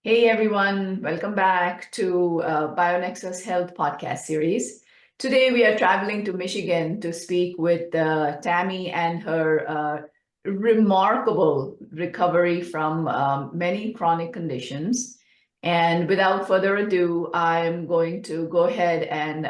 Hey everyone, welcome back to BioNexus Health Podcast series. Today we are traveling to Michigan to speak with Tammy and her remarkable recovery from many chronic conditions. And without further ado, I'm going to go ahead and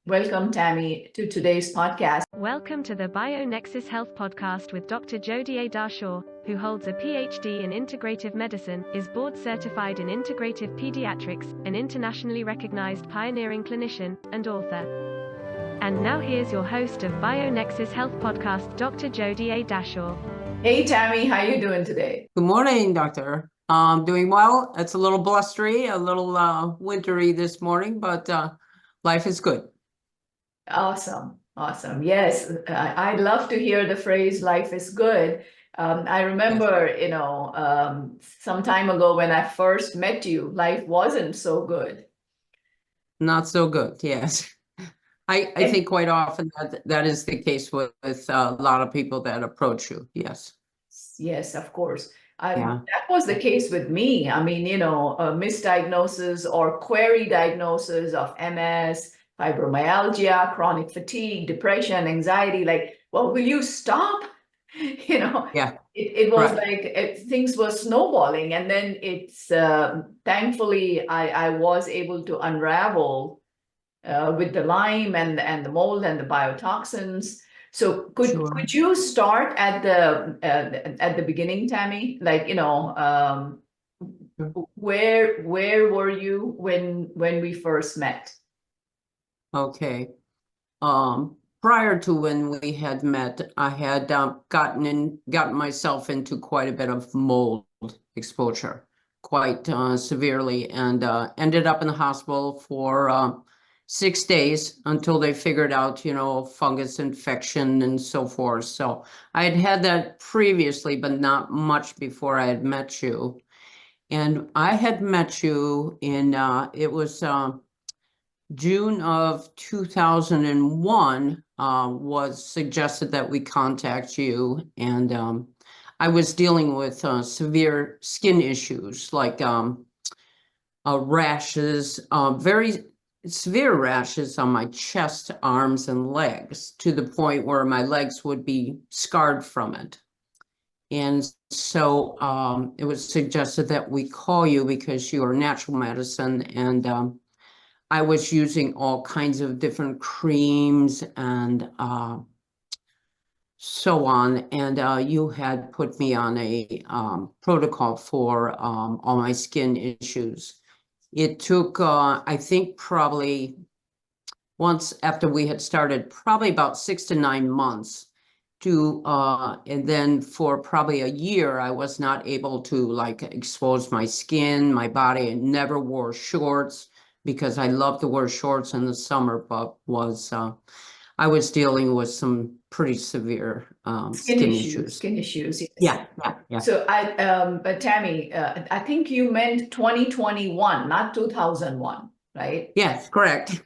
welcome Tammy to today's podcast. Welcome to the BioNexus Health Podcast with Dr. Jodi A. Darshaw, who holds a PhD in integrative medicine, is board certified in integrative pediatrics, an internationally recognized pioneering clinician, and author. And now here's your host of BioNexus Health Podcast, Dr. Jodi A. Darshaw. Hey Tammy, how you doing today? Good morning, doctor. Doing well. It's a little blustery, a little wintry this morning, but life is good. Awesome. Yes, I'd love to hear the phrase "life is good." I remember, some time ago when I first met you, life wasn't so good. Not so good, yes. I think quite often that is the case with a lot of people that approach you, yes. Yes, of course. Yeah. That was the case with me. I mean, misdiagnosis or query diagnosis of MS, fibromyalgia, chronic fatigue, depression, anxiety, like, well, will you stop? Yeah. It was Right. like things were snowballing. And then it's thankfully I was able to unravel with the Lyme and the mold and the biotoxins. So Sure. could you start at the beginning, Tammy? Like, where were you when we first met? Okay. Prior to when we had met, I had gotten myself into quite a bit of mold exposure, quite severely, and ended up in the hospital for 6 days until they figured out, fungus infection and so forth. So I had that previously, but not much before I had met you. And I had met you in, it was June of 2001, was suggested that we contact you. And I was dealing with severe skin issues like rashes, very severe rashes on my chest, arms, and legs, to the point where my legs would be scarred from it. And so it was suggested that we call you because you are natural medicine, and I was using all kinds of different creams and so on. And you had put me on a protocol for all my skin issues. It took, I think, probably once after we had started, probably about 6 to 9 months to, and then for probably a year, I was not able to like expose my skin, my body. I never wore shorts because I love to wear shorts in the summer, but I was dealing with some pretty severe skin issues. Skin issues, yes. Yeah. So but Tammy, I think you meant 2021, not 2001, right? Yes, correct.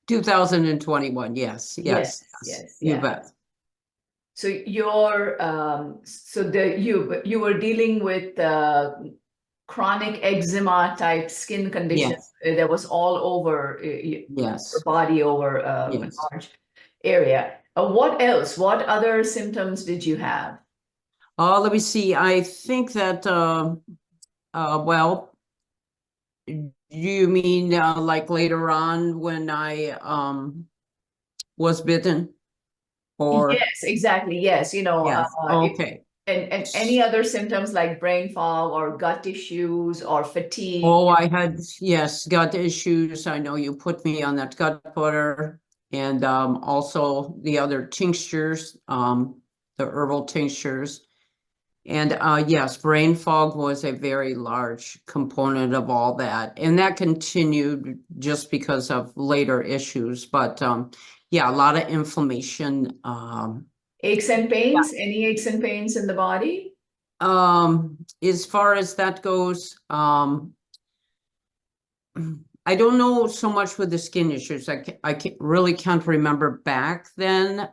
2021, yes. You bet. So you were dealing with chronic eczema type skin condition that was all over your body, over a large area. What else? What other symptoms did you have? Let me see. I think that, well, you mean like later on when I was bitten? Or yes, exactly. Yes, okay. And any other symptoms like brain fog or gut issues or fatigue? Oh, I had, yes, gut issues. I know you put me on that gut butter, and also the other tinctures, the herbal tinctures. And yes, brain fog was a very large component of all that. And that continued just because of later issues. But yeah, a lot of inflammation. Aches and pains? Any aches and pains in the body? As far as that goes, I don't know so much with the skin issues. I really can't remember back then.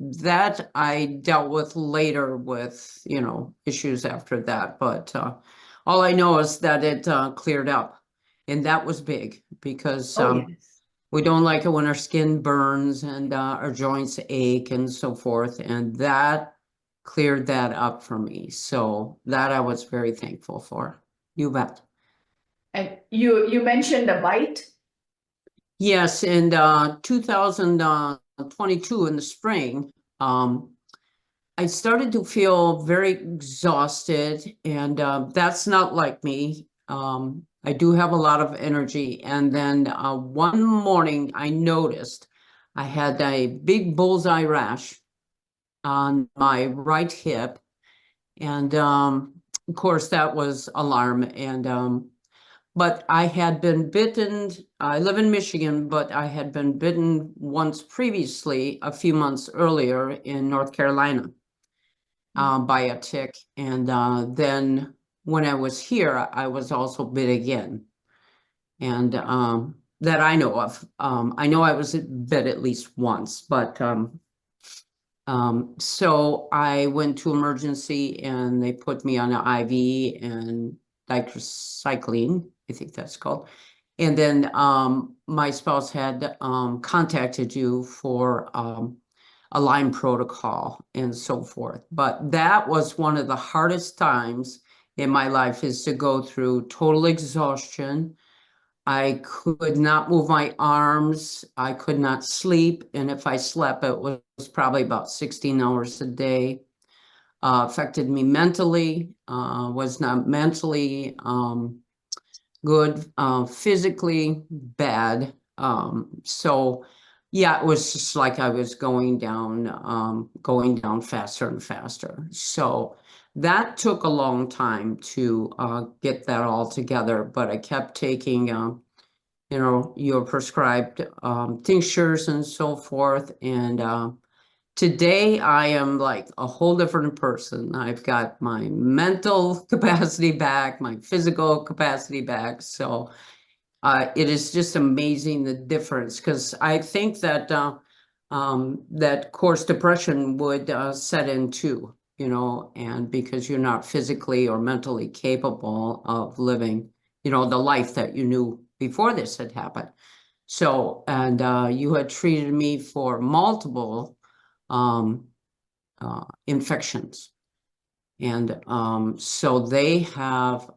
That I dealt with later with, issues after that. But All I know is that it cleared up, and that was big because Yes. we don't like it when our skin burns and our joints ache and so forth, and that cleared that up for me. So that I was very thankful for. You bet. And you mentioned a bite. Yes, in 2022 in the spring, I started to feel very exhausted, and that's not like me. I do have a lot of energy, and then one morning I noticed I had a big bullseye rash on my right hip, and of course that was alarm. And but I had been bitten. I live in Michigan, but I had been bitten once previously, a few months earlier in North Carolina, by a tick. And then when I was here, I was also bit again. And that I know of. I know I was bit at least once, but so I went to emergency and they put me on an IV and dicycline, I think that's called. And then my spouse had contacted you for a Lyme protocol and so forth. But that was one of the hardest times in my life, is to go through total exhaustion. I could not move my arms. I could not sleep. And if I slept, it was probably about 16 hours a day. Affected me mentally, was not mentally good, physically bad. So yeah, it was just like I was going down faster and faster. So that took a long time to get that all together, but I kept taking, your prescribed tinctures and so forth. And today I am like a whole different person. I've got my mental capacity back, my physical capacity back. So it is just amazing the difference, because I think that that course depression would set in too, and because you're not physically or mentally capable of living, the life that you knew before this had happened. So, and you had treated me for multiple infections. And so they have,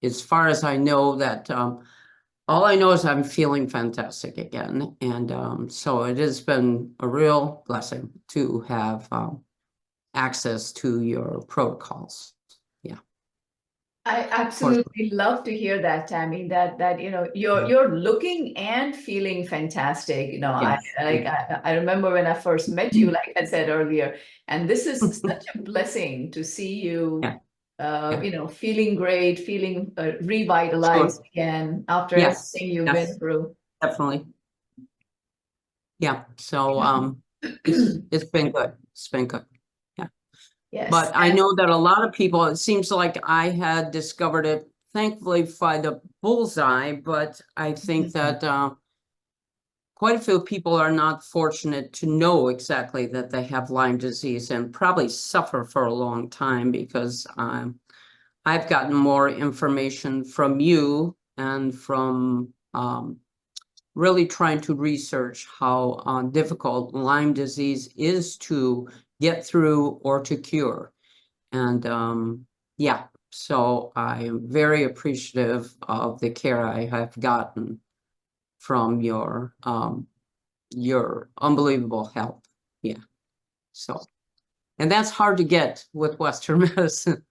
as far as I know, that all I know is I'm feeling fantastic again. And so it has been a real blessing to have access to your protocols. Yeah. I absolutely love to hear that, Tammy, that you're looking and feeling fantastic. Yes. I remember when I first met you, like I said earlier, and this is such a blessing to see you, feeling great, feeling revitalized again after everything you've been through. Definitely. Yeah. So it's been good. It's been good. Yes. But I know that a lot of people, it seems like I had discovered it, thankfully, by the bullseye, but I think that quite a few people are not fortunate to know exactly that they have Lyme disease, and probably suffer for a long time, because I've gotten more information from you and from really trying to research how difficult Lyme disease is to get through or to cure. And yeah, so I am very appreciative of the care I have gotten from your unbelievable help. Yeah. So, and that's hard to get with Western medicine.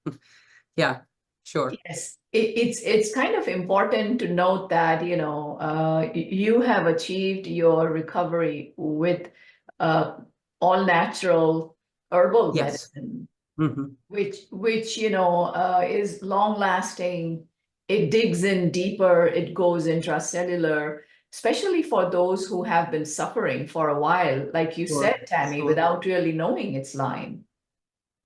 Yeah, sure. Yes, it's kind of important to note that you have achieved your recovery with all natural herbal medicine, which is long lasting. It digs in deeper. It goes intracellular, especially for those who have been suffering for a while, like you said, Tammy, without really knowing it's Lyme.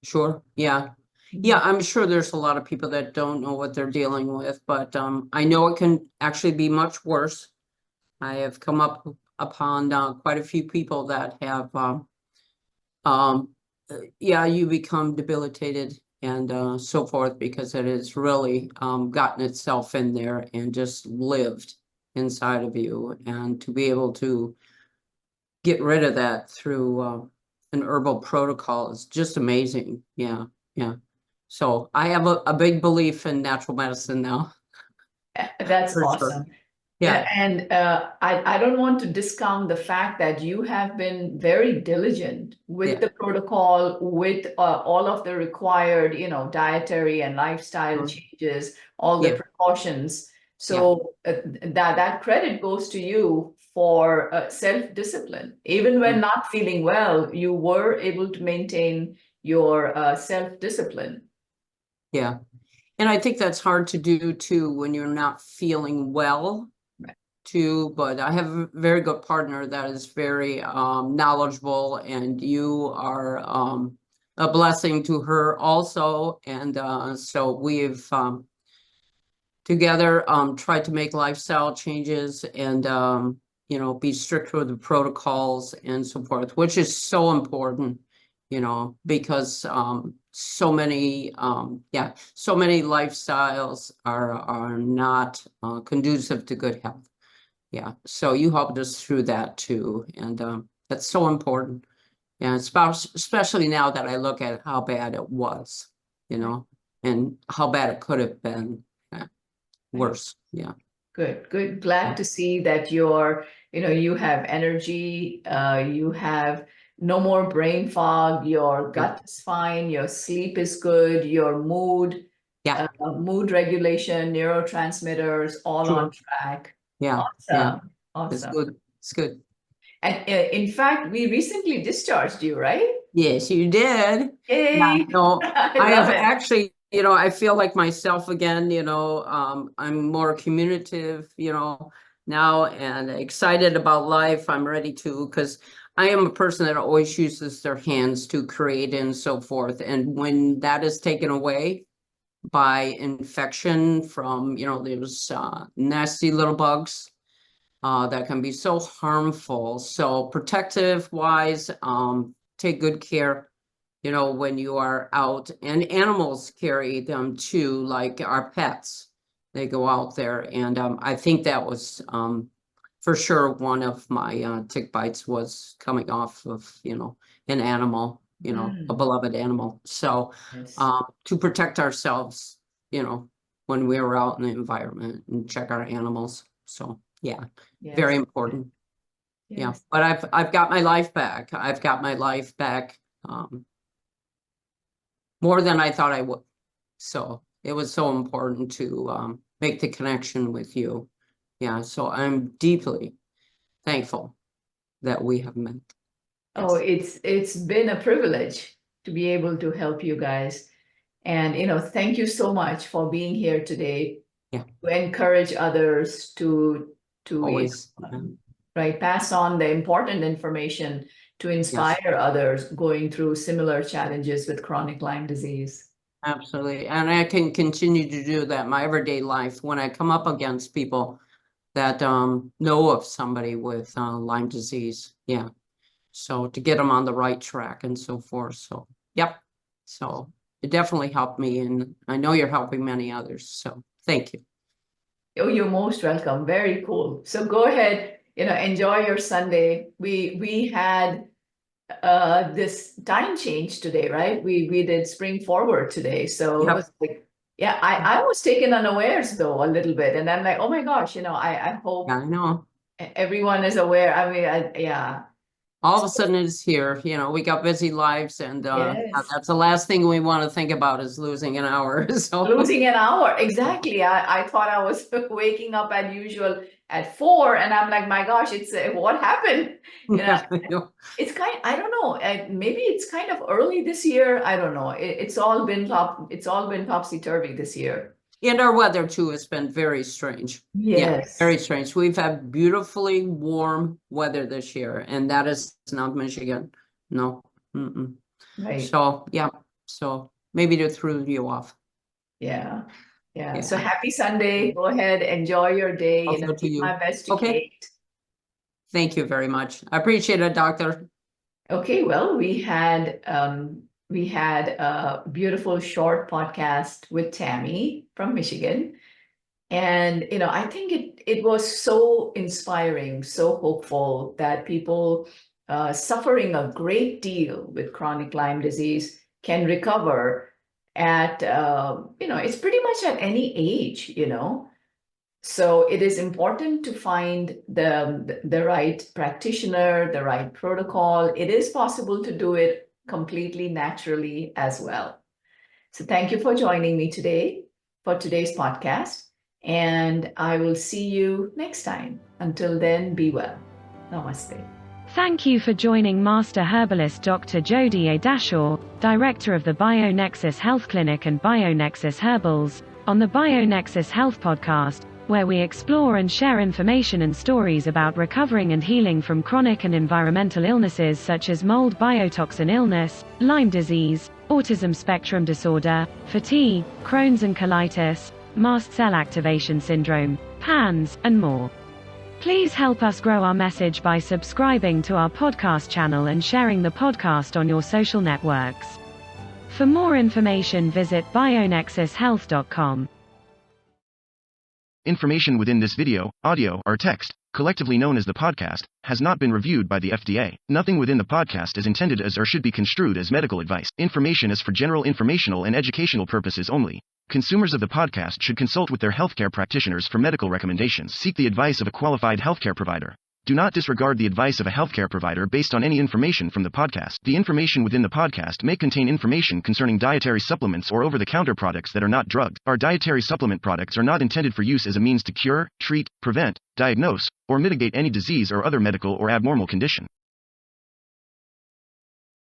Sure. Yeah. Yeah, I'm sure there's a lot of people that don't know what they're dealing with, but I know it can actually be much worse. I have come upon quite a few people that have, you become debilitated and so forth, because it has really gotten itself in there and just lived inside of you. And to be able to get rid of that through an herbal protocol is just amazing. Yeah, yeah. So I have a big belief in natural medicine now. That's For awesome. sure. Yeah. And I don't want to discount the fact that you have been very diligent with the protocol, with all of the required, dietary and lifestyle changes, all the precautions. So that credit goes to you for self-discipline. Even when not feeling well, you were able to maintain your self-discipline. Yeah. And I think that's hard to do too when you're not feeling well. Too, but I have a very good partner that is very knowledgeable, and you are a blessing to her also. And so we've together tried to make lifestyle changes and be strict with the protocols and so forth, which is so important, because so many lifestyles are not conducive to good health. Yeah, so you helped us through that too, and that's so important. And especially now that I look at how bad it was, and how bad it could have been worse. Yeah. Good. Glad to see that you have energy, you have no more brain fog, your gut is fine, your sleep is good, your mood regulation, neurotransmitters, all on track. Yeah. Awesome. It's Awesome. good. It's good. And in fact, we recently discharged you, right? Yes, you did. Yay. No, I love have it. actually, I feel like myself again, I'm more communicative, now, and excited about life. I'm ready to, because I am a person that always uses their hands to create and so forth. And when that is taken away by infection from, those nasty little bugs, that can be so harmful. So protective wise, take good care, when you are out, and animals carry them too, like our pets, they go out there. And I think that was for sure one of my tick bites was coming off of, an animal, a beloved animal. So to protect ourselves, when we're out in the environment, and check our animals. So yeah. Very important. Yeah, but I've got my life back. I've got my life back more than I thought I would. So it was so important to make the connection with you. Yeah, so I'm deeply thankful that we have met. Oh, it's been a privilege to be able to help you guys. And thank you so much for being here today. Yeah. To encourage others to Always. pass on the important information to inspire others going through similar challenges with chronic Lyme disease. Absolutely. And I can continue to do that in my everyday life when I come up against people that know of somebody with Lyme disease. Yeah. So to get them on the right track and so forth. So, yep. So it definitely helped me, and I know you're helping many others. So thank you. Oh, you're most welcome. Very cool. So go ahead, enjoy your Sunday. We had this time change today, right? We did spring forward today. So it was like, yeah, I was taken unawares though a little bit. And I'm like, oh my gosh, I hope I know everyone is aware. I mean, yeah. All of a sudden it's here, we got busy lives, and that's the last thing we want to think about is losing an hour. So losing an hour. Exactly. I thought I was waking up as usual at 4, and I'm like, my gosh, it's what happened? It's I don't know. Maybe it's kind of early this year. I don't know. It's all been topsy-turvy this year. And our weather too has been very strange. Yes. Yeah, very strange. We've had beautifully warm weather this year, and that is not Michigan. No. Right. So yeah. So maybe to throw you off. Yeah. So happy Sunday. Go ahead, enjoy your day. Also to you. My best to Kate. Thank you very much. I appreciate it, doctor. Okay, well, we had we had a beautiful short podcast with Tammy from Michigan. And, I think it was so inspiring, so hopeful that people suffering a great deal with chronic Lyme disease can recover at, it's pretty much at any age. So it is important to find the right practitioner, the right protocol. It is possible to do it completely naturally as well. So thank you for joining me today for today's podcast. And I will see you next time. Until then, be well. Namaste. Thank you for joining Master Herbalist Dr. Jody A. Dashaw, Director of the BioNexus Health Clinic and BioNexus Herbals, on the BioNexus Health Podcast, where we explore and share information and stories about recovering and healing from chronic and environmental illnesses such as mold biotoxin illness, Lyme disease, autism spectrum disorder, fatigue, Crohn's and colitis, mast cell activation syndrome, PANS, and more. Please help us grow our message by subscribing to our podcast channel and sharing the podcast on your social networks. For more information, visit bionexushealth.com. Information within this video, audio, or text, collectively known as the podcast, has not been reviewed by the FDA. Nothing within the podcast is intended as or should be construed as medical advice. Information is for general informational and educational purposes only. Consumers of the podcast should consult with their healthcare practitioners for medical recommendations. Seek the advice of a qualified healthcare provider. Do not disregard the advice of a healthcare provider based on any information from the podcast. The information within the podcast may contain information concerning dietary supplements or over-the-counter products that are not drugged. Our dietary supplement products are not intended for use as a means to cure, treat, prevent, diagnose, or mitigate any disease or other medical or abnormal condition.